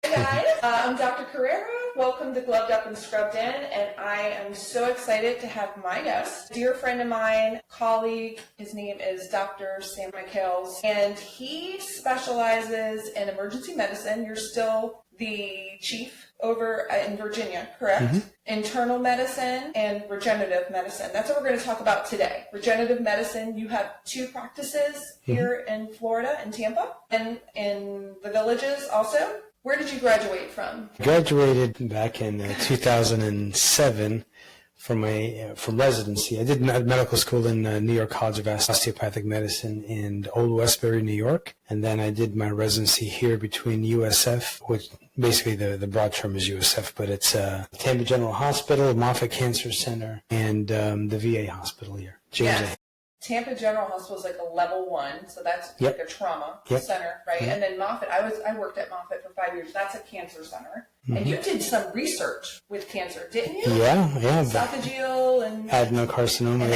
Hey guys, I'm Dr. Carrera. Welcome to Gloved Up and Scrubbed In, and I am so excited to have my guest, a dear friend of mine, colleague. His name is Dr. Sam Mikhail, and he specializes in emergency medicine. You're still the chief over in Virginia, correct? Mm-hmm. Internal medicine and regenerative medicine. That's what we're going to talk about today. Regenerative medicine, you have two practices here in Florida, in Tampa, and in the Villages also. Where did you graduate from? Graduated back in 2007 from residency. I did medical school in New York College of Osteopathic Medicine in Old Westbury, New York. And then I did my residency here between USF, which basically the broad term is USF, but it's Tampa General Hospital, Moffitt Cancer Center, and the VA hospital here. Yes. Tampa General Hospital is like a level 1, so that's like a trauma center, right? And then Moffitt, I worked at Moffitt for 5 years. That's a cancer center. And you did some research with cancer, didn't you? Yeah. Esophageal and adenocarcinoma,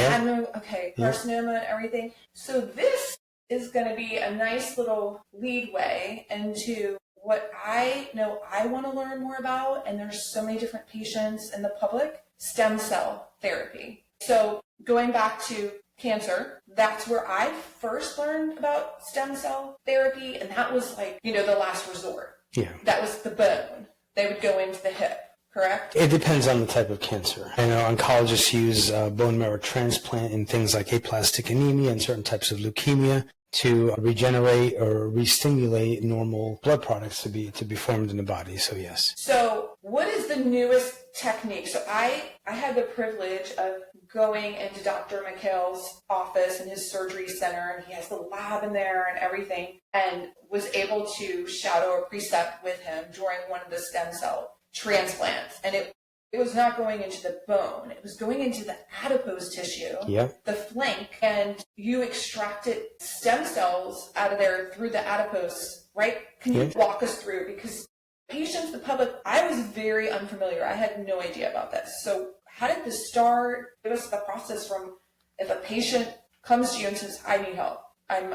carcinoma and everything. So this is going to be a nice little leadway into what I know I want to learn more about, and there's so many different patients in the public, stem cell therapy. So going back to cancer, that's where I first learned about stem cell therapy, and that was like, the last resort. Yeah. That was the bone. They would go into the hip, correct? It depends on the type of cancer. I know oncologists use bone marrow transplant in things like aplastic anemia and certain types of leukemia to regenerate or re-stimulate normal blood products to be formed in the body. So yes. So what is the newest technique? So I had the privilege of going into Dr. Mikhail's office in his surgery center, and he has the lab in there and everything, and was able to shadow or precept with him during one of the stem cell transplants. And it was not going into the bone. It was going into the adipose tissue, the flank, and you extracted stem cells out of there through the adipose, right? Can you walk us through? Because patients, the public, I was very unfamiliar. I had no idea about this. So how did this start? Give us the process from if a patient comes to you and says, I need help. I'm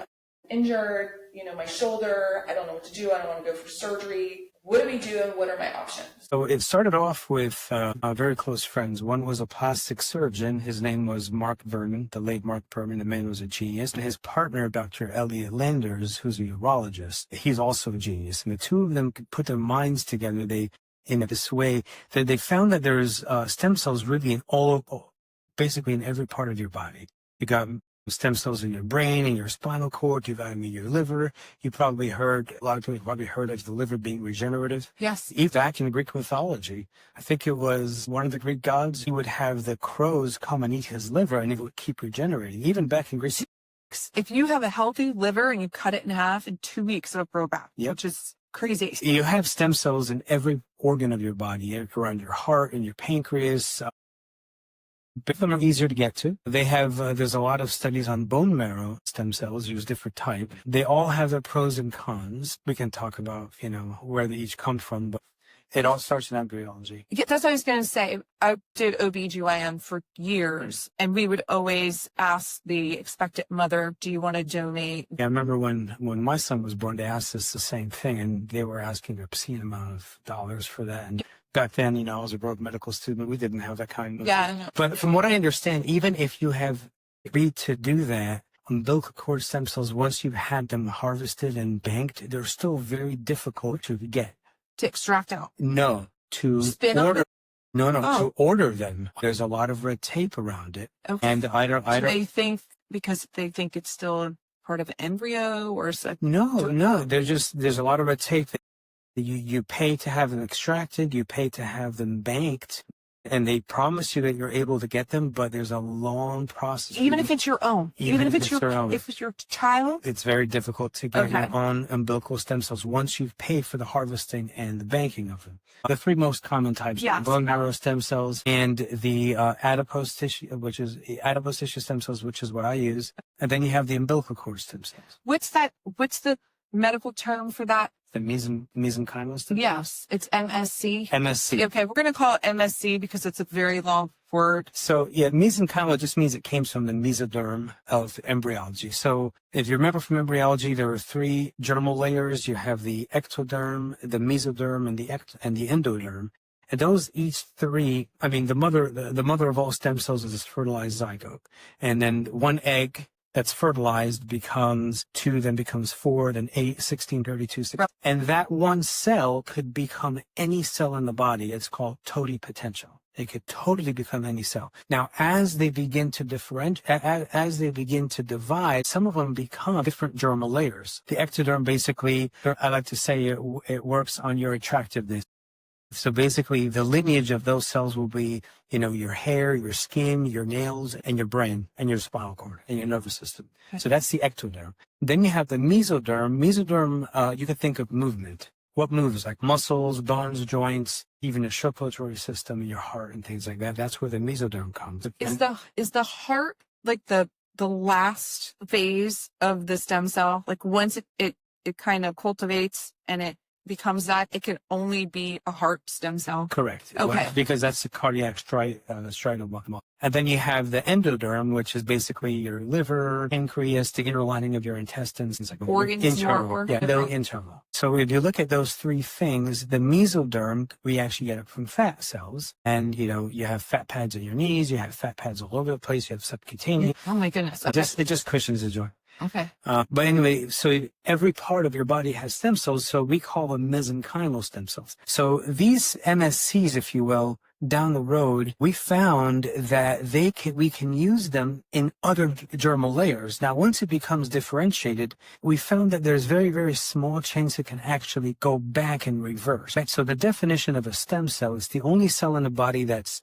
injured, my shoulder. I don't know what to do. I don't want to go for surgery. What do we do and what are my options? So it started off with very close friends. One was a plastic surgeon. His name was Mark Vernon, the late Mark Vernon. The man was a genius. And his partner, Dr. Elliot Landers, who's a urologist, he's also a genius. And the two of them could put their minds together. In this way, that they found that there's stem cells really in basically in every part of your body. You got stem cells in your brain, in your spinal cord, you've got them in your liver. A lot of people probably heard of the liver being regenerative. Yes. Even back in Greek mythology, I think it was one of the Greek gods, he would have the crows come and eat his liver and it would keep regenerating. Even back in Greece. If you have a healthy liver and you cut it in half, in 2 weeks it'll grow back, which is crazy. You have stem cells in every organ of your body, around your heart and your pancreas. But them are easier to get to. They have, there's a lot of studies on bone marrow stem cells, use different type. They all have their pros and cons. We can talk about, where they each come from, but it all starts in embryology. Yeah, that's what I was going to say. I did OBGYN for years, and we would always ask the expectant mother, do you want to donate? Yeah, I remember when my son was born, they asked us the same thing, and they were asking an obscene amount of dollars for that. And back then, I was a broke medical student. We didn't have that kind of... Yeah. But from what I understand, even if you have agreed to do that, umbilical cord stem cells, once you've had them harvested and banked, they're still very difficult to get. To extract out? No. To spin order. No. To order them. There's a lot of red tape around it. Okay. And I don't... They think, because they think it's still part of an embryo or something? No. There's a lot of red tape. You pay to have them extracted, you pay to have them banked, and they promise you that you're able to get them, but there's a long process. Even if it's your own? Even if it's your child? It's very difficult to get your own umbilical stem cells once you've paid for the harvesting and the banking of them. The three most common types are bone marrow stem cells and the adipose tissue stem cells, which is what I use. And then you have the umbilical cord stem cells. What's the medical term for that The mesenchymal stem? Yes, it's MSC. MSC. Okay, we're going to call it MSC because it's a very long word. So yeah, mesenchymal just means it came from the mesoderm of embryology. So if you remember from embryology, there are 3 germal layers. You have the ectoderm, the mesoderm, and the endoderm. And those each 3, I mean, the mother of all stem cells is this fertilized zygote. And then one egg that's fertilized becomes 2, then becomes 4, then 8, 16, 32, 6. And that one cell could become any cell in the body. It's called totipotential. It could totally become any cell. Now, as they begin to as they begin to divide, some of them become different germal layers. The ectoderm basically, I like to say it works on your attractiveness. So basically, the lineage of those cells will be, your hair, your skin, your nails, and your brain, and your spinal cord, and your nervous system. Okay. So that's the ectoderm. Then you have the mesoderm. Mesoderm, you can think of movement. What moves? Like muscles, bones, joints, even your circulatory system, your heart, and things like that. That's where the mesoderm comes. Is the heart like the last phase of the stem cell? Like once it kind of cultivates and it becomes that, it can only be a heart stem cell? Correct. Okay. Because that's the cardiac striatal muscle. And then you have the endoderm, which is basically your liver, pancreas, the inner lining of your intestines. It's like organs, internal. Yeah, no, internal. So if you look at those 3 things, the mesoderm, we actually get it from fat cells. And, you have fat pads in your knees, you have fat pads all over the place, you have subcutaneous. Oh my goodness. Okay. It just cushions the joint. Okay. But anyway, so every part of your body has stem cells, so we call them mesenchymal stem cells. So these MSCs, if you will, down the road, we found that we can use them in other germal layers. Now, once it becomes differentiated, we found that there's very, very small chains that can actually go back and reverse. Right? So the definition of a stem cell is the only cell in the body that's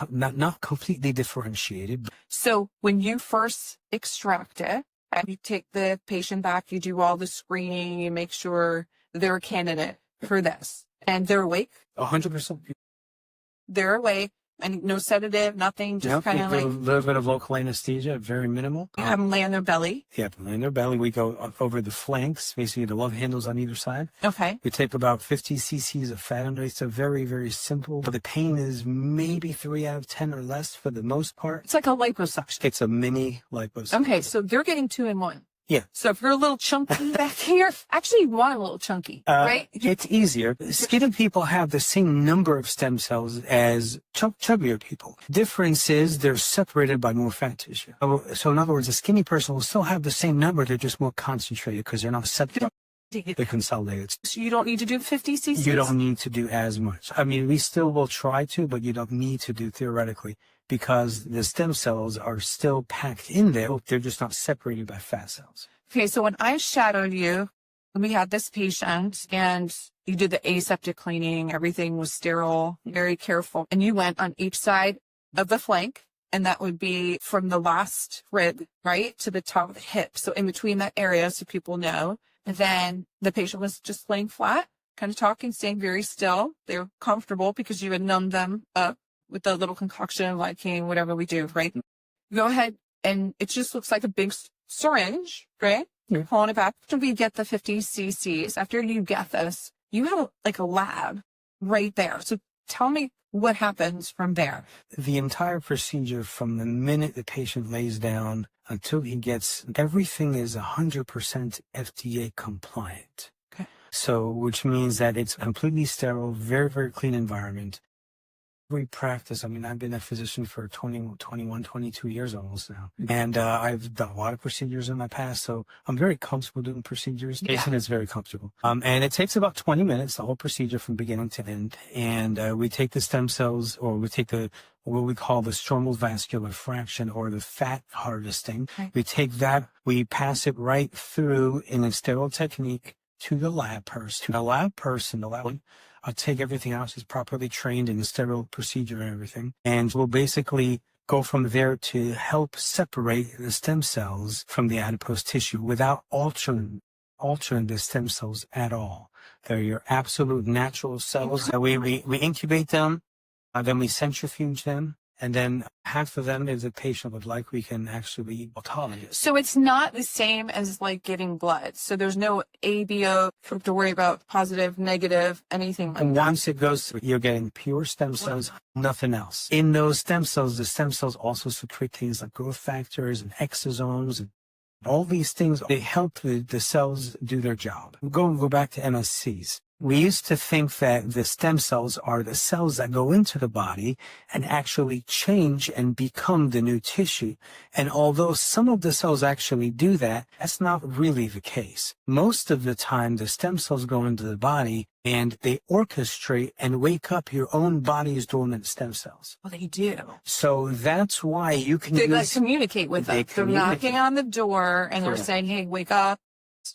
not completely differentiated. So when you first extract it, you take the patient back, you do all the screening, you make sure they're a candidate for this. And they're awake? 100%. They're awake, and no sedative, nothing, just kind of like... a little bit of local anesthesia, very minimal. You have them lay on their belly? Yeah, lay on their belly. We go up over the flanks, basically the love handles on either side. Okay. We take about 50 cc's of fat under. It's a very, very simple. The pain is maybe 3 out of 10 or less for the most part. It's like a liposuction. It's a mini liposuction. Okay, so they're getting 2 in 1. Yeah. So if you're a little chunky back here, actually you want a little chunky, right? It's easier. Skinny people have the same number of stem cells as chubbier people. Difference is they're separated by more fat tissue. So in other words, a skinny person will still have the same number. They're just more concentrated because they're not separated. They're consolidated. So you don't need to do 50 cc's? You don't need to do as much. I mean, we still will try to, but you don't need to do theoretically, because the stem cells are still packed in there. They're just not separated by fat cells. Okay, so when I shadowed you, when we had this patient and you did the aseptic cleaning, everything was sterile, very careful, and you went on each side of the flank, and that would be from the last rib, right, to the top of the hip. So in between that area, so people know. And then the patient was just laying flat, kind of talking, staying very still. They were comfortable because you had numbed them up with the little concoction, Lidocaine, whatever we do, right? Go ahead, and it just looks like a big syringe, right? You're pulling it back. After we get the 50 cc's, after you get this, you have like a lab right there. So tell me what happens from there. The entire procedure, from the minute the patient lays down until he gets, everything is 100% FDA compliant. Okay. So, which means that it's completely sterile, very, very clean environment. We practice. I mean, I've been a physician for 21, 22 years almost now. And I've done a lot of procedures in my past, so I'm very comfortable doing procedures. Patient is very comfortable. And it takes about 20 minutes, the whole procedure from beginning to end. And we take the stem cells, or we take what we call the stromal vascular fraction, or the fat harvesting. Okay. We take that, we pass it right through in a sterile technique to the lab person. The lab I'll take everything else is properly trained in the sterile procedure and everything. And we'll basically go from there to help separate the stem cells from the adipose tissue without altering the stem cells at all. They're your absolute natural cells. We incubate them, then we centrifuge them, And then half of them, if the patient would like, we can actually be autologous. So it's not the same as like giving blood. So there's no ABO to worry about, positive, negative, anything like And that. once it goes through, you're getting pure stem cells, nothing else. In those stem cells, the stem cells also secrete things like growth factors and exosomes and all these things. They help the cells do their job. Go back to MSCs. We used to think that the stem cells are the cells that go into the body and actually change and become the new tissue. And although some of the cells actually do that, that's not really the case. Most of the time, the stem cells go into the body and they orchestrate and wake up your own body's dormant stem cells. Well, they do. So that's why you can They like use... communicate with They us. They're knocking on the door and they're Correct. saying, "Hey, wake up."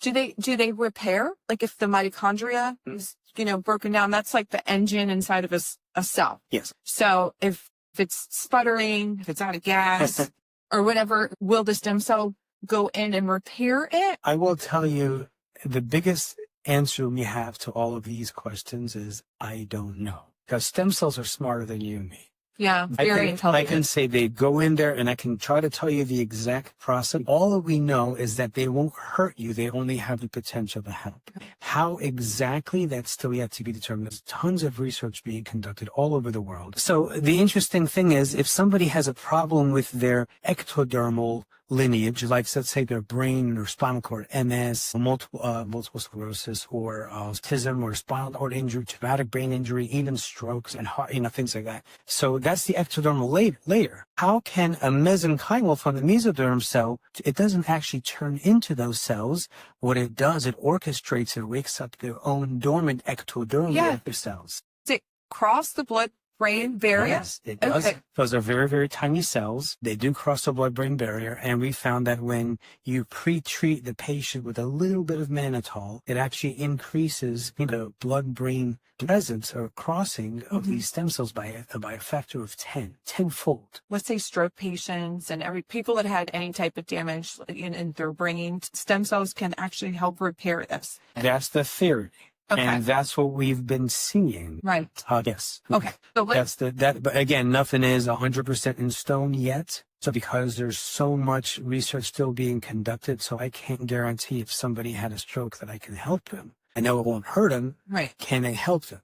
Do they repair? Like if the mitochondria is, broken down, that's like the engine inside of a cell. Yes. So if it's sputtering, if it's out of gas or whatever, will the stem cell go in and repair it? I will tell you the biggest answer we have to all of these questions is I don't know. Because stem cells are smarter than you and me. Yeah, very I intelligent. can say they go in there and I can try to tell you the exact process. All that we know is that they won't hurt you. They only have the potential to help. How exactly, that's still yet to be determined. There's tons of research being conducted all over the world. So the interesting thing is if somebody has a problem with their ectodermal lineage, like let's say their brain or spinal cord, MS, multiple sclerosis, or autism, or spinal cord injury, traumatic brain injury, even strokes and heart, things like that. So that's the ectodermal layer. How can a mesenchymal from the mesoderm cell, it doesn't actually turn into those cells. What it does, it orchestrates, it wakes up their own dormant ectodermal cells. Does it cross the blood-brain barrier? Yes, it does. Okay. Those are very, very tiny cells. They do cross the blood-brain barrier, and we found that when you pre-treat the patient with a little bit of mannitol, it actually increases the blood-brain presence or crossing of these stem cells by a factor of 10-fold. Let's say stroke patients and people that had any type of damage in their brain, stem cells can actually help repair this. That's the theory. Okay. And that's what we've been seeing. Right. Yes. Okay. So But again, nothing is 100% in stone yet. So because there's so much research still being conducted, so I can't guarantee if somebody had a stroke that I can help them. I know it won't hurt them. right. Can I help them?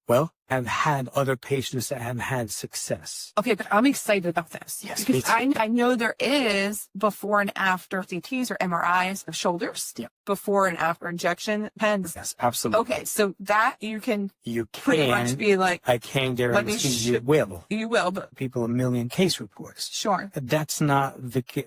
Well, I've had other patients that have had success. Okay, but I'm excited about this. Yes, Because me too. I know there is before and after CTs or MRIs of shoulders. Yeah. Before and after injection pens. Yes, absolutely. Okay, so that you can You pretty much can. be like, I can guarantee you will. you will, but People, 1 million case reports. sure. That's not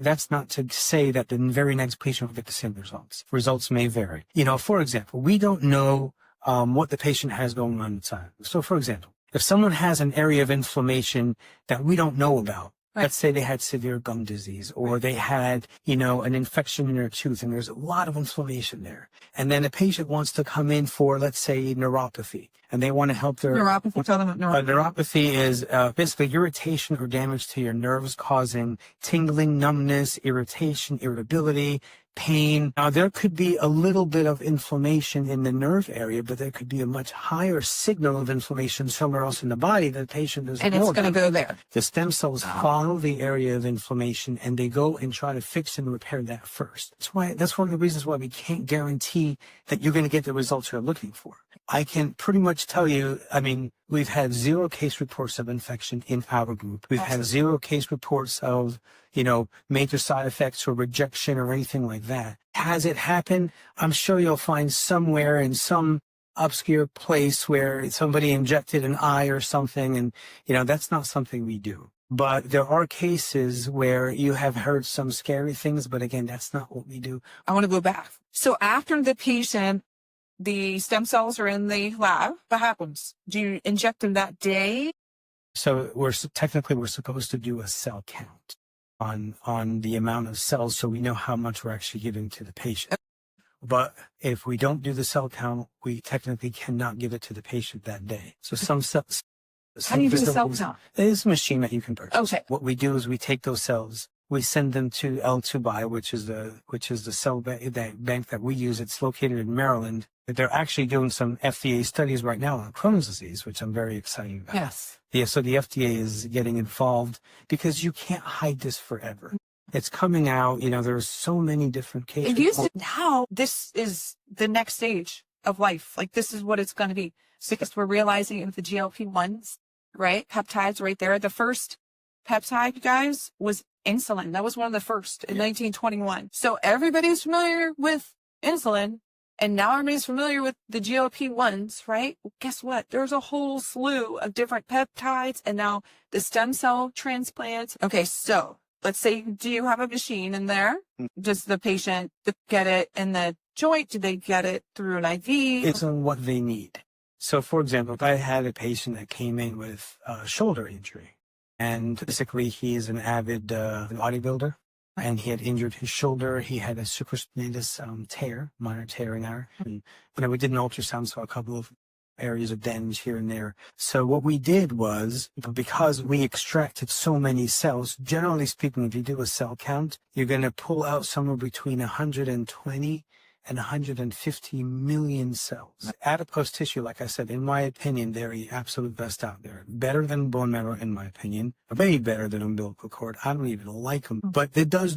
that's not to say that the very next patient will get the same results. Results may vary. For example, we don't know what the patient has going on inside. So, for example, if someone has an area of inflammation that we don't know about, Right. let's say they had severe gum disease, or they had, an infection in their tooth, and there's a lot of inflammation there. And then a patient wants to come in for, let's say, neuropathy, and they want to help their... Neuropathy, tell them what neuropathy. Neuropathy is basically irritation or damage to your nerves, causing tingling, numbness, irritation, irritability, pain. Now, there could be a little bit of inflammation in the nerve area, but there could be a much higher signal of inflammation somewhere else in the body that the patient doesn't And know it's going to about. go there. The stem cells follow the area of inflammation, and they go and try to fix and repair that first. That's one of the reasons why we can't guarantee that you're going to get the results you're looking for. I can pretty much tell you, we've had 0 case reports of infection in our group. We've had 0 case reports of, major side effects or rejection or anything like that. Has it happened? I'm sure you'll find somewhere in some obscure place where somebody injected an eye or something, and, that's not something we do. But there are cases where you have heard some scary things, but again, that's not what we do. I want to go back. So after the patient, the stem cells are in the lab, what happens? Do you inject them that day? So we're supposed to do a cell count on the amount of cells, so we know how much we're actually giving to the patient. But if we don't do the cell count, we technically cannot give it to the patient that day. So some cells... How do you do the cell count? There's a machine that you can purchase. Okay. What we do is we take those cells, we send them to L2Bi, which is the cell bank that we use. It's located in Maryland. They're actually doing some FDA studies right now on Crohn's disease, which I'm very excited about. Yes. Yeah, so the FDA is getting involved because you can't hide this forever. It's coming out, there's so many different cases. It used to, now this is the next stage of life. Like, this is what it's going to be. Because we're realizing with the GLP-1s, right? Peptides right there. The first peptide, you guys, was insulin. That was one of the first in 1921. So everybody's familiar with insulin. And now everybody's familiar with the GLP-1s, right? Well, guess what? There's a whole slew of different peptides and now the stem cell transplants. Okay, so let's say, do you have a machine in there? Does the patient get it in the joint? Do they get it through an IV? It's on what they need. So, for example, if I had a patient that came in with a shoulder injury, and basically he is an avid bodybuilder, and he had injured his shoulder. He had a supraspinatus minor tear in there. And, we did an ultrasound, saw a couple of areas of damage here and there. So what we did was, because we extracted so many cells, generally speaking, if you do a cell count, you're going to pull out somewhere between 120 and 150 million cells. Adipose tissue, like I said, in my opinion, they're the absolute best out there. Better than bone marrow, in my opinion. Way better than umbilical cord. I don't even like them, but it does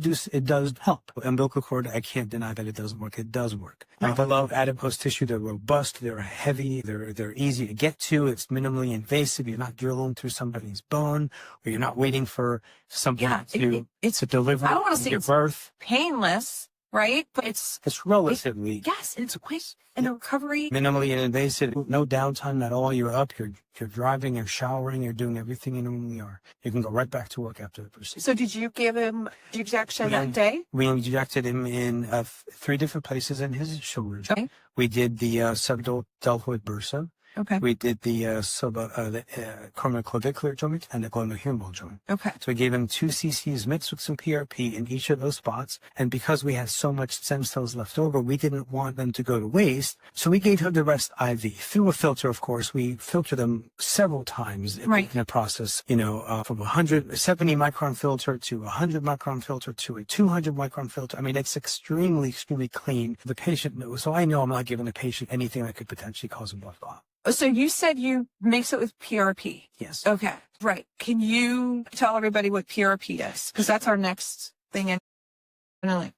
help. Umbilical cord, I can't deny that it doesn't work. It does work. I love adipose tissue. They're robust. They're heavy. They're easy to get to. It's minimally invasive. You're not drilling through somebody's bone, or you're not waiting for somebody to deliver I don't want to say your it's birth. painless, right? But it's relatively. yes, it's quick and recovery. Minimally invasive, no downtime at all. You're up, you're driving, you're showering, you're doing everything you normally are. You can go right back to work after the procedure. So did you give him the injection that day? We injected him in 3 different places in his shoulder. Okay. We did the subdeltoid bursa. Okay. We did the coronoclavicular joint and the glenohumeral joint. Okay. So we gave him 2 cc's mixed with some PRP in each of those spots. And because we had so much stem cells left over, we didn't want them to go to waste. So we gave him the rest IV through a filter. Of course, we filter them several times in the process, from 170 micron filter to 100 micron filter to a 200 micron filter. I mean, it's extremely, extremely clean. The patient knows. So I know I'm not giving the patient anything that could potentially cause a blood clot. So you said you mix it with PRP. Yes. Okay. Right. Can you tell everybody what PRP is? Because that's our next thing.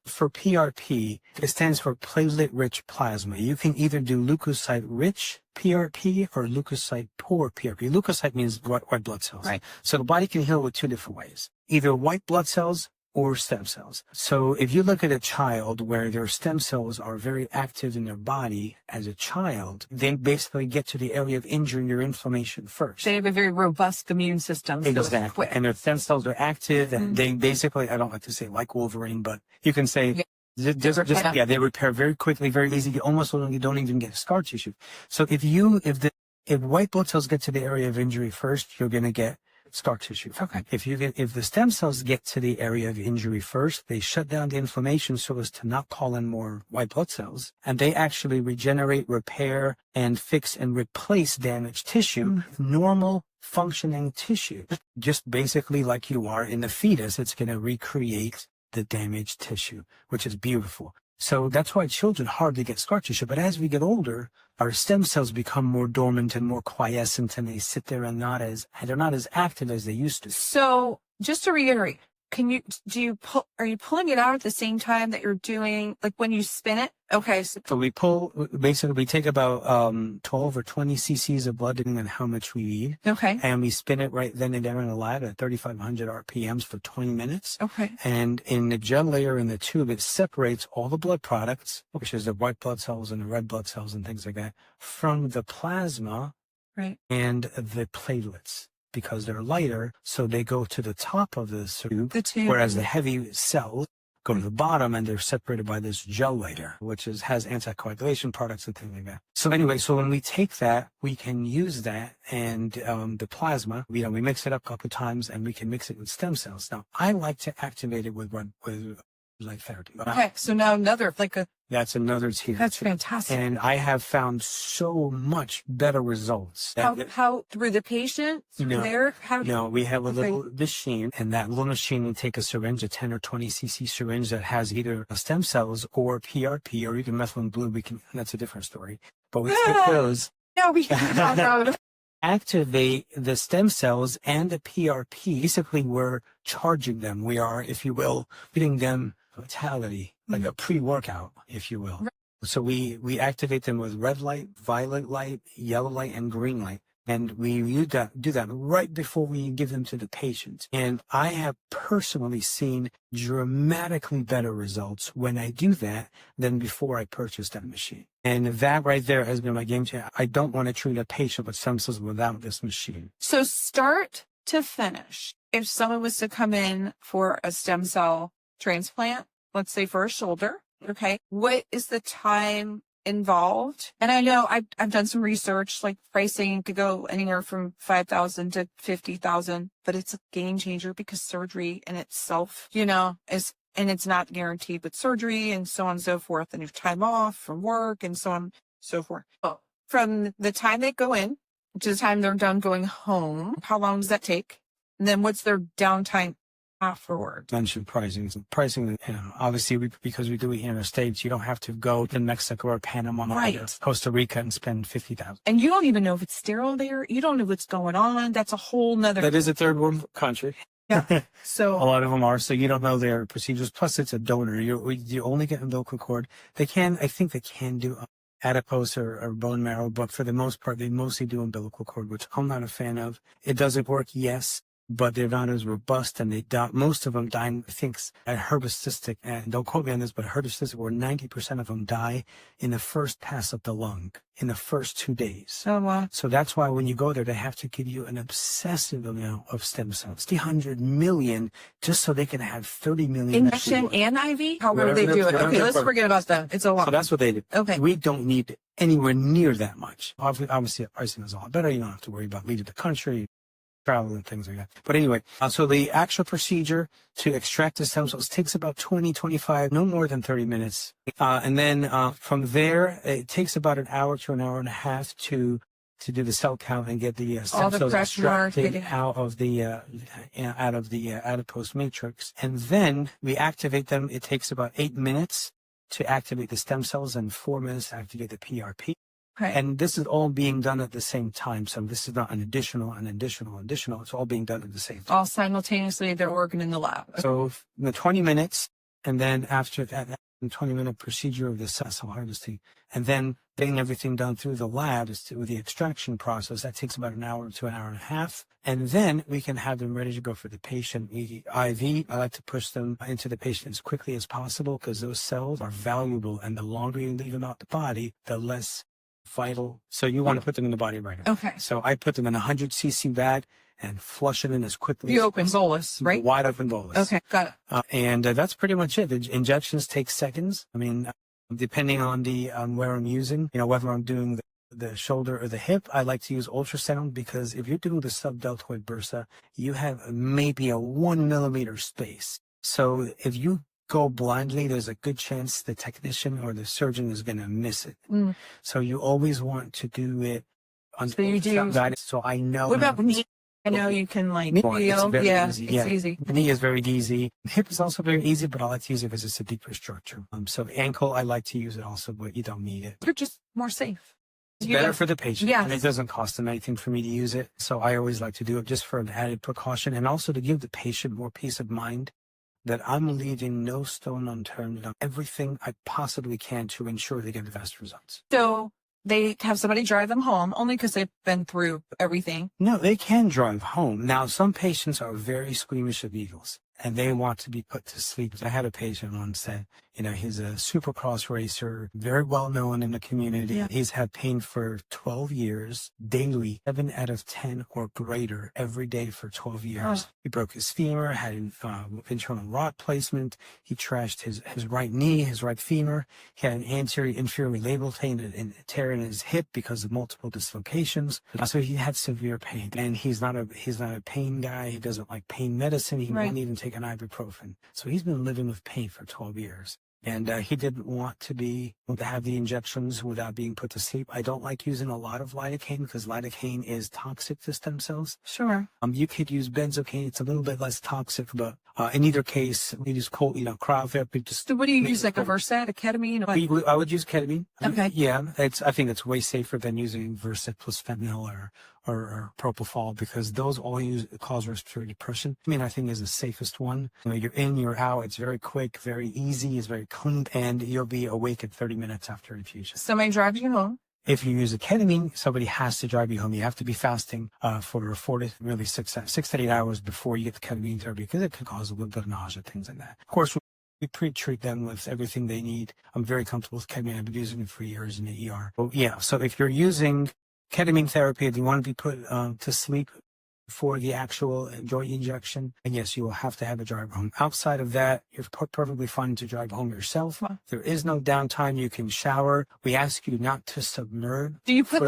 For PRP, it stands for platelet-rich plasma. You can either do leukocyte-rich PRP or leukocyte-poor PRP. Leukocyte means white blood cells. Right. So the body can heal with 2 different ways. Either white blood cells or stem cells. So if you look at a child where their stem cells are very active in their body as a child, they basically get to the area of injury or inflammation first. They have a very robust immune system. Exactly. And their stem cells are active, and they basically, I don't like to say like Wolverine, but you can say they repair very quickly, very easy. You don't even get scar tissue. So if white blood cells get to the area of injury first, you're going to get scar tissue. Okay. If the stem cells get to the area of injury first, they shut down the inflammation so as to not call in more white blood cells, and they actually regenerate, repair, and fix and replace damaged tissue, normal functioning tissue. Just basically like you are in the fetus, it's going to recreate the damaged tissue, which is beautiful. So that's why children hardly get scar tissue. But as we get older, our stem cells become more dormant and more quiescent, and they sit there and they're not as active as they used to. So just to reiterate, are you pulling it out at the same time that you're doing, like when you spin it? Okay. So we take about 12 or 20 cc's of blood, depending on how much we need. Okay. And we spin it right then and there in the lab at 3,500 RPMs for 20 minutes. Okay. And in the gel layer in the tube, it separates all the blood products, which is the white blood cells and the red blood cells and things like that, from the plasma and the platelets. Because they're lighter, so they go to the top of the tube, whereas the heavy cells go to the bottom, and they're separated by this gel layer, which has anticoagulation products and things like that. So anyway, so when we take that, we can use that and the plasma, we mix it up a couple times, and we can mix it with stem cells. Now, I like to activate it with light therapy. Okay, so now another, like That's another tier. That's fantastic. And I have found so much better results. How through the patient? No. There? How? No, we have a Okay. little machine, and that little machine will take a syringe, a 10 or 20 cc syringe that has either stem cells or PRP or even methylene blue. That's a different story. But we take those, No, we can't. activate the stem cells and the PRP. Basically, we're charging them. We are, if you will, giving them vitality, like a pre-workout, if you will. So we activate them with red light, violet light, yellow light, and green light. And we do that right before we give them to the patient. And I have personally seen dramatically better results when I do that than before I purchased that machine. And that right there has been my game changer. I don't want to treat a patient with stem cells without this machine. So start to finish, if someone was to come in for a stem cell transplant, let's say for a shoulder, okay, what is the time involved? And I know I've done some research, like pricing could go anywhere from $5,000 to $50,000, but it's a game changer because surgery in itself, is, and it's not guaranteed, but surgery and so on and so forth, and your time off from work and so on and so forth. Oh, from the time they go in to the time they're done going home, how long does that take? And then what's their downtime afterward? Mentioned pricing. Obviously, because we do it here in the States, you don't have to go to Mexico or Panama or Costa Rica and spend $50,000. And you don't even know if it's sterile there. You don't know what's going on. That's a whole nother. That is a third world country. Yeah. So a lot of them are. So you don't know their procedures. Plus, it's a donor. You only get umbilical cord. I think they can do adipose or bone marrow, but for the most part, they mostly do umbilical cord, which I'm not a fan of. It doesn't work, yes, but they're not as robust, and most of them die, I think, at herbicide, and don't quote me on this, but herbicide, where 90% of them die in the first pass of the lung, in the first 2 days. Oh, wow. So that's why when you go there, they have to give you an obsessive amount of stem cells, 300 million, just so they can have 30 million. Injection and IV? How will they do it? Okay, let's forget about that. It's a lot. So that's what they do. Okay. We don't need anywhere near that much. Obviously, pricing is a lot better. You don't have to worry about leaving the country, travel and things like that. But anyway, so the actual procedure to extract the stem cells takes about 20, 25, no more than 30 minutes. And then from there, it takes about an hour to an hour and a half to do the cell count and get the stem cells extracted out of the adipose matrix. And then we activate them. It takes about 8 minutes to activate the stem cells and 4 minutes to activate the PRP. Okay. And this is all being done at the same time. So this is not an additional. It's all being done at the same time. All simultaneously, they're working in the lab. So the 20 minutes, and then after that, the 20-minute procedure of the cell harvesting, and then getting everything done through the lab with the extraction process, that takes about an hour to an hour and a half. And then we can have them ready to go for the patient. IV, I like to push them into the patient as quickly as possible because those cells are valuable, and the longer you leave them out the body, the less vital. So you want to put them in the body right now. Okay. So I put them in a 100 cc bag and flush it in as quickly You as open bolus, right? Wide open bolus. Okay, got it. And that's pretty much it. The injections take seconds. I mean, depending on where I'm using, whether I'm doing the shoulder or the hip, I like to use ultrasound because if you're doing the subdeltoid bursa, you have maybe a 1 millimeter space. So if you go blindly, there's a good chance the technician or the surgeon is going to miss it. Mm. So you always want to do it on guidance. So I know. What about knee? I know you can feel. Easy. It's easy. Knee is very easy. Hip is also very easy, but I like to use it because it's a deeper structure. So ankle, I like to use it also, but you don't need it. You're just more safe. It's better for the patient. Yeah. And it doesn't cost them anything for me to use it. So I always like to do it just for an added precaution and also to give the patient more peace of mind that I'm leaving no stone unturned on everything I possibly can to ensure they get the best results. So they have somebody drive them home only because they've been through everything? No, they can drive home. Now, some patients are very squeamish of needles, and they want to be put to sleep. I had a patient once that, he's a supercross racer, very well known in the community. Yeah. He's had pain for 12 years, daily, 7 out of 10 or greater every day for 12 years. Oh. He broke his femur, had internal rod placement. He trashed his right knee, his right femur. He had an anterior inferior labral tear in his hip because of multiple dislocations. So he had severe pain, and he's not a pain guy. He doesn't like pain medicine. He won't even take an ibuprofen. So he's been living with pain for 12 years. And he didn't want to have the injections without being put to sleep. I don't like using a lot of lidocaine because lidocaine is toxic to stem cells. Sure. You could use benzocaine; it's a little bit less toxic, but in either case, we use cryotherapy. So what do you use, like a Versed, a ketamine? I would use ketamine. Okay. Yeah, I think it's way safer than using Versed plus fentanyl or propofol, because those all cause respiratory depression. I think is the safest one. You're in, you're out. It's very quick, very easy. It's very clean, and you'll be awake in 30 minutes after infusion. Somebody drives you home. If you use a ketamine, somebody has to drive you home. You have to be fasting for 4 to really 6 to 8 hours before you get the ketamine therapy, because it can cause a little bit of nausea, things like that. Of course, we pre-treat them with everything they need. I'm very comfortable with ketamine. I've been using it for years in the ER. So if you're using ketamine therapy, if you want to be put to sleep for the actual joint injection, and yes, you will have to have a drive home. Outside of that, you're perfectly fine to drive home yourself. There is no downtime. You can shower. We ask you not to submerge. Do you put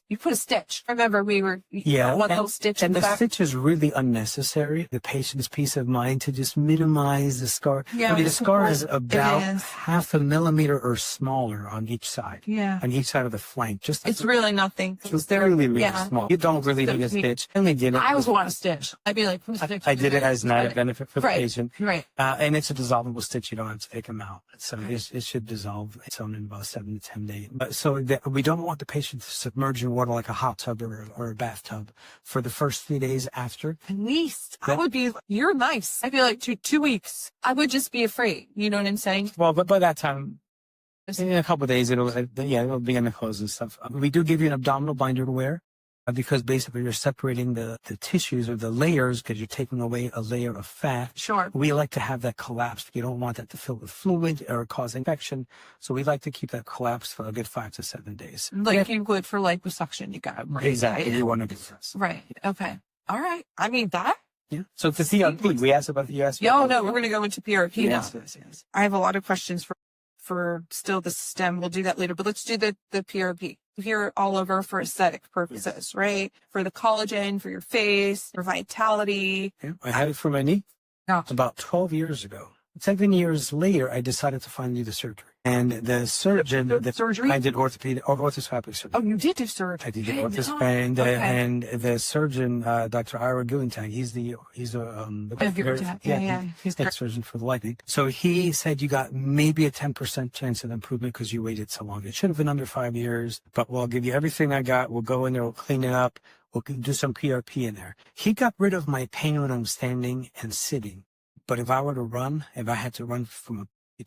you put a stitch? Remember, one little stitch. And the stitch is really unnecessary. The patient's peace of mind to just minimize the scar. Yeah, the scar is about half a millimeter or smaller on each side. Yeah. On each side of the flank. It's really nothing. It's really small. You don't really need a stitch. I always want a stitch. I'd be like, put a stitch. I did it as an added benefit for the patient. Right. And it's a dissolvable stitch. You don't have to take them out. So it should dissolve its own in about 7 to 10 days. So we don't want the patient to submerge in water like a hot tub or a bathtub for the first 3 days after. At least. You're nice. I'd be like 2 weeks. I would just be afraid. You know what I'm saying? Well, but by that time, in a couple of days, it'll begin to close and stuff. We do give you an abdominal binder to wear, because basically you're separating the tissues or the layers, because you're taking away a layer of fat. Sure. We like to have that collapsed. You don't want that to fill with fluid or cause infection. So we like to keep that collapsed for a good 5 to 7 days. Like you would for liposuction, you got it. Right. Exactly. You want to do this. Right. Okay. All right. That. Yeah. So the PRP, we asked about the US. No, we're going to go into PRP now. Yes. I have a lot of questions for still the stem. We'll do that later, but let's do the PRP. Here all over for aesthetic purposes, right? For the collagen, for your face, for vitality. Yeah, I had it for my knee about 12 years ago. 7 years later, I decided to finally do the surgery. And the surgeon, surgery? I did orthoscopic surgery. Oh, you did do surgery. I did orthoscopic, and the surgeon, Dr. Ira Gugentag, he's the surgeon for the lightning. So he said you got maybe a 10% chance of improvement because you waited so long. It should have been under 5 years, but we'll give you everything I got. We'll go in there, we'll clean it up. We'll do some PRP in there. He got rid of my pain when I'm standing and sitting. But if I were to run, if I had to run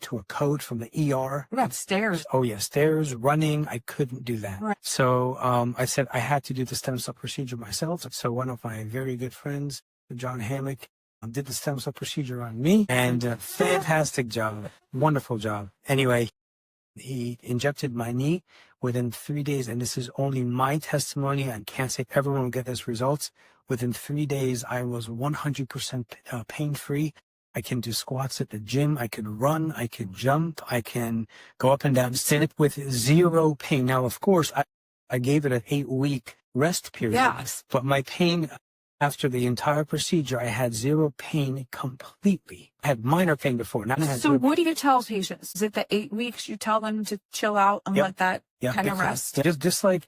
to a code from the ER. What about stairs? Oh, yeah, stairs, running, I couldn't do that. Right. So I said I had to do the stem cell procedure myself. So one of my very good friends, John Hammock, did the stem cell procedure on me. And fantastic job. Wonderful job. Anyway, he injected my knee within 3 days. And this is only my testimony. I can't say everyone will get this results. Within 3 days, I was 100% pain-free. I can do squats at the gym. I could run. I could jump. I can go up and down, sit with zero pain. Now, of course, I gave it an 8-week rest period. Yes. But my pain after the entire procedure, I had zero pain completely. I had minor pain before. Now I had what do you tell patients? Is it the 8 weeks you tell them to chill out and let that kind of rest? Just like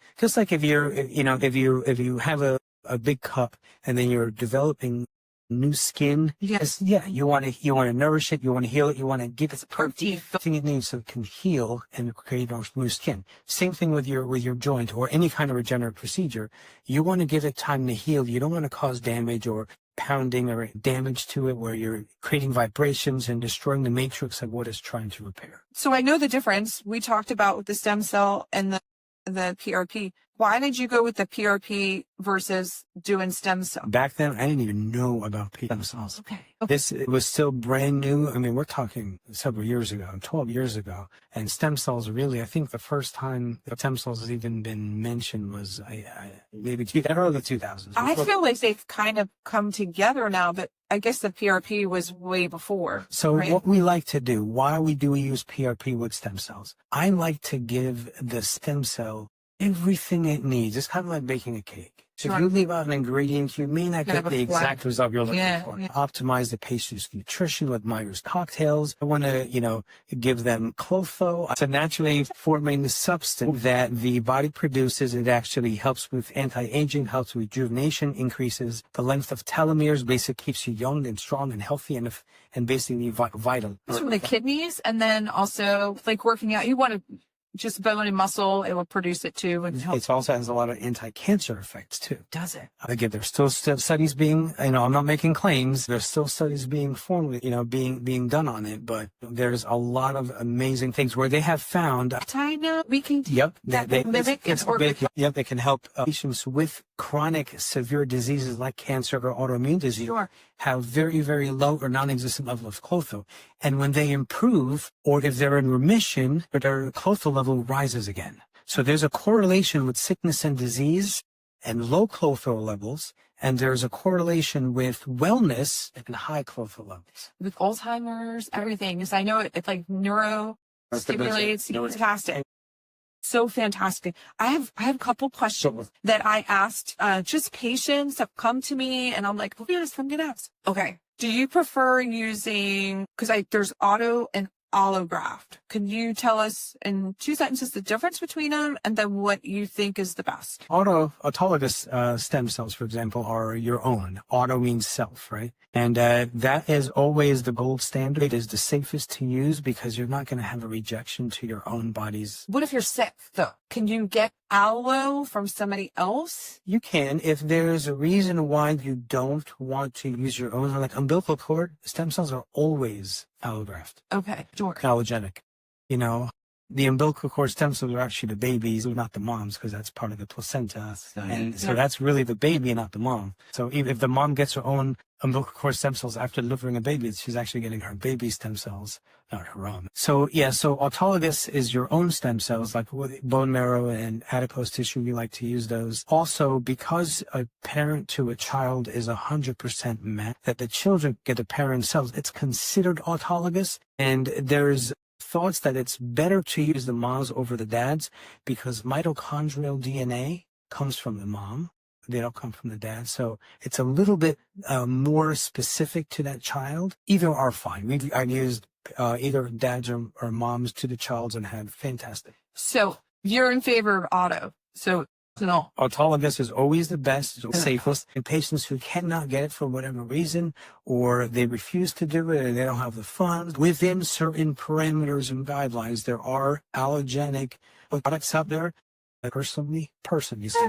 if you're, if you have a big cup and then you're developing new skin. Yes. Yeah. You want to nourish it. You want to heal it. You want to give it everything it needs so it can heal and create new skin. Same thing with your joint or any kind of regenerative procedure. You want to give it time to heal. You don't want to cause damage or pounding or damage to it where you're creating vibrations and destroying the matrix of what it's trying to repair. So I know the difference. We talked about with the stem cell and the PRP. Why did you go with the PRP versus doing stem cell? Back then, I didn't even know about stem cells. Okay. It was still brand new. I mean, we're talking several years ago, 12 years ago. And stem cells really, I think the first time stem cells has even been mentioned was maybe early 2000s. I feel like they've kind of come together now, but I guess the PRP was way before. So right? What we like to do, why do we use PRP with stem cells? I like to give the stem cell everything it needs. It's kind of like baking a cake. So if you leave out an ingredient, you may not get the exact result you're looking for. Yeah. Optimize the patient's nutrition with Myers cocktails. I want to, give them clotho. It's a naturally forming substance that the body produces. It actually helps with anti-aging, helps with rejuvenation, increases the length of telomeres, basically keeps you young and strong and healthy and basically vital. It's from the kidneys, and then also like working out. You want to just bone and muscle, it will produce it too. And help. It also has a lot of anti-cancer effects too. Does it? Again, there's still studies being, I'm not making claims. There's still studies being formed, being done on it, but there's a lot of amazing things where they have found. I know we can. Yep. Mimic its organ. Yep. They can help patients with chronic severe diseases like cancer or autoimmune disease have very, very low or non-existent level of clotho. And when they improve, or if they're in remission, their clotho level rises again. So there's a correlation with sickness and disease and low clotho levels, and there's a correlation with wellness and high clotho levels. With Alzheimer's, everything. Because I know it's like neuro stimulates, fantastic. So fantastic. I have a couple questions that I asked just patients have come to me, and I'm like, oh yes, I'm gonna ask. Okay. Do you prefer using, because there's auto and allograft. Can you tell us in 2 sentences the difference between them and then what you think is the best? Autologous stem cells, for example, are your own. Auto means self, right? And that is always the gold standard. It is the safest to use because you're not going to have a rejection to your own body's. What if you're sick, though? Can you get allo from somebody else? You can. If there's a reason why you don't want to use your own, like umbilical cord, stem cells are always allograft. Okay, sure. Allogenic. The umbilical cord stem cells are actually the babies, not the moms, because that's part of the placenta. And so that's really the baby, not the mom. So if the mom gets her own umbilical cord stem cells after delivering a baby, she's actually getting her baby stem cells, not her own. So autologous is your own stem cells, like bone marrow and adipose tissue. We like to use those. Also, because a parent to a child is 100% met, that the children get the parent cells, it's considered autologous. And there's thoughts that it's better to use the moms over the dads because mitochondrial DNA comes from the mom. They don't come from the dad. So it's a little bit more specific to that child. Either are fine. I've used either dads or moms to the child and had fantastic. So you're in favor of auto. So no. Autologous is always the best, the safest. In patients who cannot get it for whatever reason, or they refuse to do it, or they don't have the funds, within certain parameters and guidelines, there are allogenic products out there. Personally,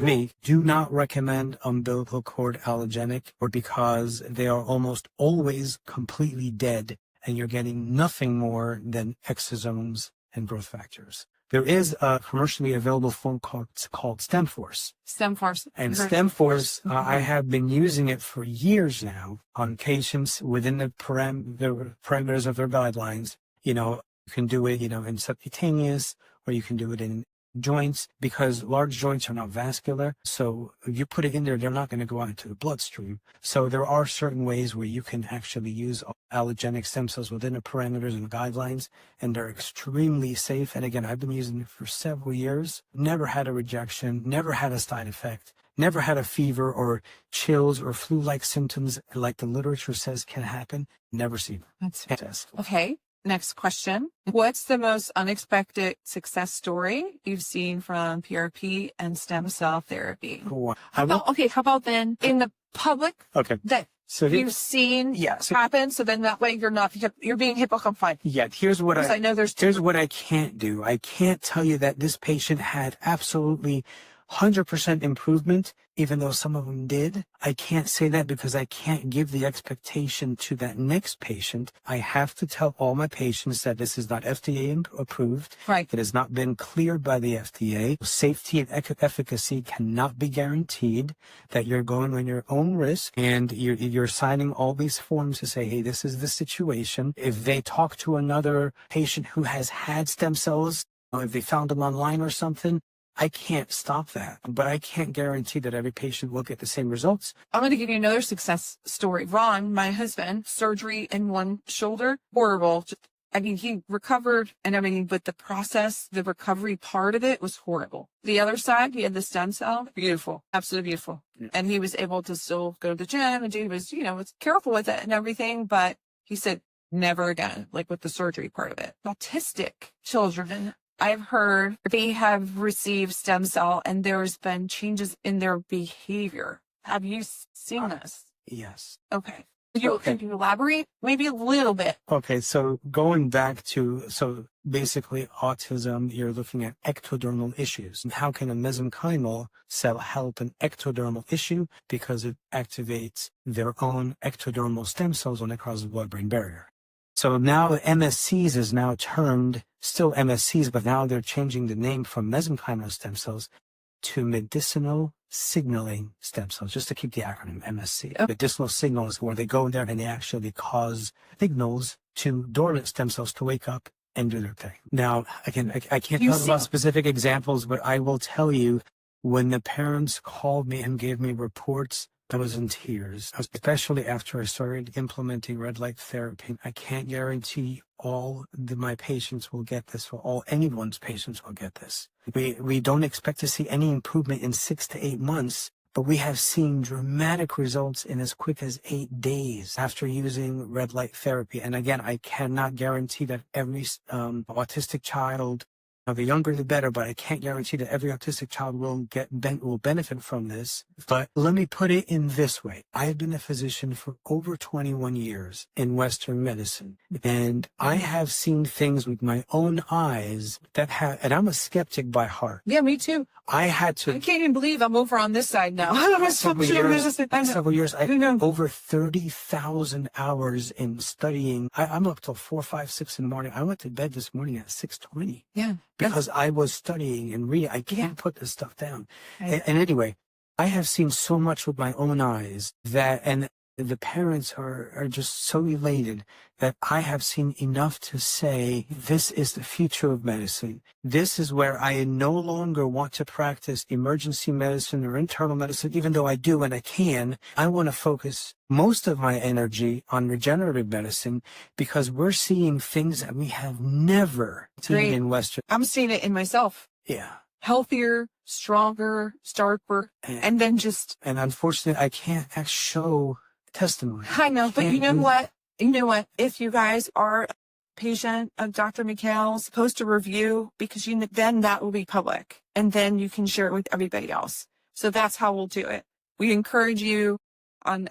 me, do not recommend umbilical cord allogenic, or because they are almost always completely dead, and you're getting nothing more than exosomes and growth factors. There is a commercially available form called StemForce. StemForce. And StemForce, I have been using it for years now on patients within the parameters of their guidelines. You can do it, in subcutaneous, or you can do it in joints, because large joints are not vascular. So if you put it in there, they're not going to go out into the bloodstream. So there are certain ways where you can actually use allogenic stem cells within the parameters and guidelines, and they're extremely safe. And again, I've been using it for several years, never had a rejection, never had a side effect, never had a fever or chills or flu-like symptoms like the literature says can happen. Never seen it. That's fantastic. Okay. Next question. What's the most unexpected success story you've seen from PRP and stem cell therapy? Cool. How about then in the public that you've seen happen, so then that way you're being HIPAA compliant. Yeah, here's what here's what I can't do. I can't tell you that this patient had absolutely 100% improvement, even though some of them did. I can't say that because I can't give the expectation to that next patient. I have to tell all my patients that this is not FDA approved. Right. It has not been cleared by the FDA. Safety and efficacy cannot be guaranteed, that you're going on your own risk, and you're signing all these forms to say, hey, this is the situation. If they talk to another patient who has had stem cells, if they found them online or something, I can't stop that, but I can't guarantee that every patient will get the same results. I'm going to give you another success story. Ron, my husband, surgery in one shoulder, horrible, just I mean, he recovered and everything, but the process, the recovery part of it was horrible. The other side, he had the stem cell. Beautiful. Absolutely beautiful. Yeah. And he was able to still go to the gym and he was, was careful with it and everything. But he said, never again, like with the surgery part of it. Autistic children, I've heard they have received stem cell and there's been changes in their behavior. Have you seen this? Yes. Okay. Can you elaborate maybe a little bit? Okay, so going back to, basically autism, you're looking at ectodermal issues. And how can a mesenchymal cell help an ectodermal issue? Because it activates their own ectodermal stem cells when it crosses the blood-brain barrier. So now MSCs is now termed, still MSCs, but now they're changing the name from mesenchymal stem cells to medicinal signaling stem cells, just to keep the acronym MSC. Oh. Medicinal signals, where they go in there and they actually cause signals to dormant stem cells to wake up and do their thing. Now, again, I can't talk about specific examples, but I will tell you, when the parents called me and gave me reports, I was in tears, especially after I started implementing red light therapy. I can't guarantee my patients will get this, or anyone's patients will get this. We don't expect to see any improvement in 6 to 8 months, but we have seen dramatic results in as quick as 8 days after using red light therapy. And again, I cannot guarantee that every autistic child, the younger the better, but I can't guarantee that every autistic child will benefit from this. But let me put it in this way. I've been a physician for over 21 years in Western medicine, and I have seen things with my own eyes and I'm a skeptic by heart. Yeah, me too. I can't even believe I'm over on this side now. several years, over 30,000 hours in studying. I'm up till 4, 5, 6 in the morning. I went to bed this morning at 6:20. Yeah. Because I was studying and reading. I can't put this stuff down. And anyway, I have seen so much with my own eyes and the parents are just so elated that I have seen enough to say, this is the future of medicine. This is where I no longer want to practice emergency medicine or internal medicine, even though I do and I can. I want to focus most of my energy on regenerative medicine, because we're seeing things that we have never seen in Western. I'm seeing it in myself. Yeah. Healthier, stronger, sharper, and then just... And unfortunately, I can't show testimony. I know, but you know what? If you guys are a patient of Dr. Mikhail's, post a review, because then that will be public, and then you can share it with everybody else. So that's how we'll do it. We encourage you on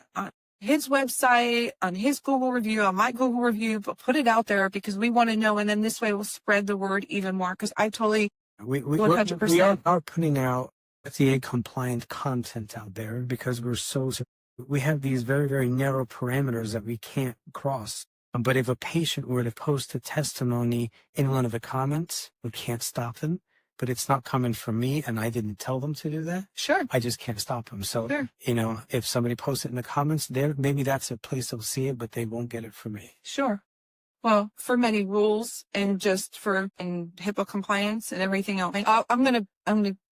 his website, on his Google review, on my Google review, but put it out there because we want to know, and then this way we'll spread the word even more, because I totally 100%. We are putting out FDA compliant content out there, because we have these very, very narrow parameters that we can't cross. But if a patient were to post a testimony in one of the comments, we can't stop them. But it's not coming from me, and I didn't tell them to do that. Sure. I just can't stop them. So, sure. If somebody posts it in the comments there, maybe that's a place they'll see it, but they won't get it from me. Sure. Well, for many rules and just for HIPAA compliance and everything else, I'm gonna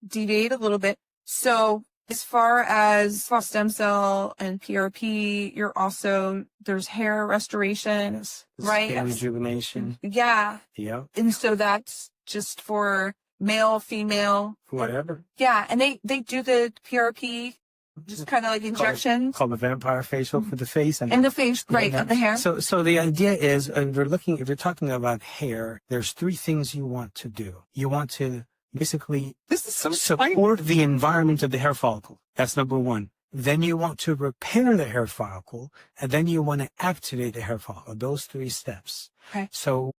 deviate a little bit. So, as far as stem cell and PRP, there's hair restoration, right? Skin rejuvenation. Yeah. Yeah. And so that's just for male, female. Whatever. Yeah. And they do the PRP, just kind of like injections. Called the vampire facial for the face. And the face, right, and the hair. So the idea is, if you're talking about hair, there's 3 things you want to do. You want to basically support the environment of the hair follicle. That's number 1. Then you want to repair the hair follicle, and then you want to activate the hair follicle. Those 3 steps. Okay. So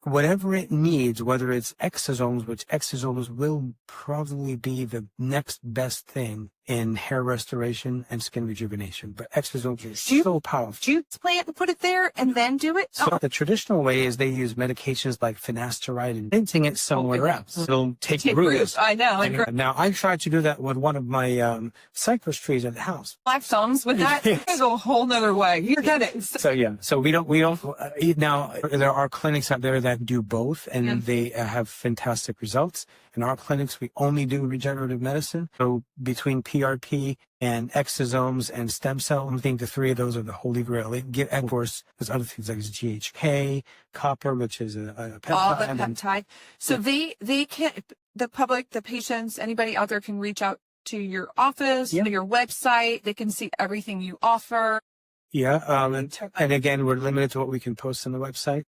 whatever it needs, whether it's exosomes, which exosomes will probably be the next best thing in hair restoration and skin rejuvenation. But exosomes are so powerful. Do you plant and put it there and then do it? So the traditional way is they use medications like finasteride and venting it somewhere else. It'll take root. I know. Now, I tried to do that with one of my cypress trees at the house. Black thumbs with that is a whole nother way. You get it. So we don't now there are clinics out there that do both, and they have fantastic results. In our clinics, we only do regenerative medicine. So between PRP PRP and exosomes and stem cell. I think the three of those are the holy grail. And of course, there's other things like GHK, copper, which is a peptide. All the peptide. So they can, the public, the patients, anybody out there can reach out to your office, to your website. They can see everything you offer. Yeah. And again, we're limited to what we can post on the website.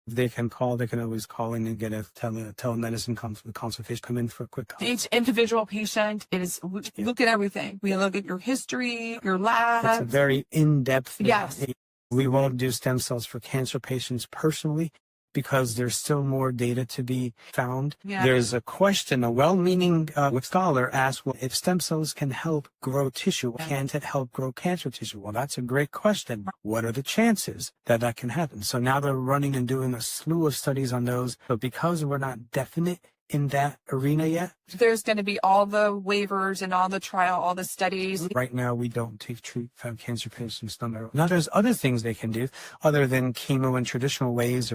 If they can call, they can always call in and get a telemedicine consultation, come in for a quick call. Each individual patient look at everything. We look at your history, your lab. It's a very in-depth. Yes. We won't do stem cells for cancer patients personally, because there's still more data to be found. Yeah. There's a question, a well-meaning scholar asked, well, if stem cells can help grow tissue, can't it help grow cancer tissue? Well, that's a great question. What are the chances that that can happen? So now they're running and doing a slew of studies on those. But because we're not definite in that arena yet, there's going to be all the waivers and all the trial, all the studies. Right now, we don't treat cancer patients. Now, there's other things they can do other than chemo in traditional ways.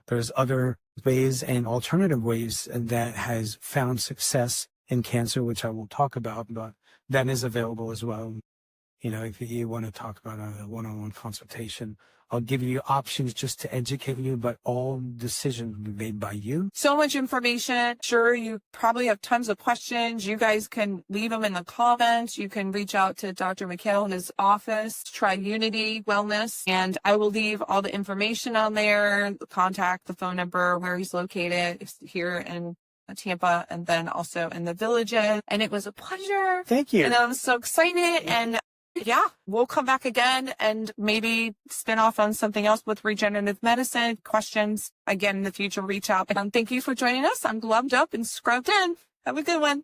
There's other ways and alternative ways that has found success in cancer, which I will talk about, but that is available as well. You know, if you want to talk about a one-on-one consultation, I'll give you options just to educate you, but all decisions will be made by you. So much information. Sure, you probably have tons of questions. You guys can leave them in the comments. You can reach out to Dr. Mikhail in his office, Triunity Wellness, and I will leave all the information on there, the contact, the phone number, where he's located. It's here in Tampa and then also in the Villages. And it was a pleasure. Thank you. And I'm so excited. And yeah, we'll come back again and maybe spin off on something else with regenerative medicine. Questions again in the future, reach out. And thank you for joining us. I'm gloved up and scrubbed in. Have a good one.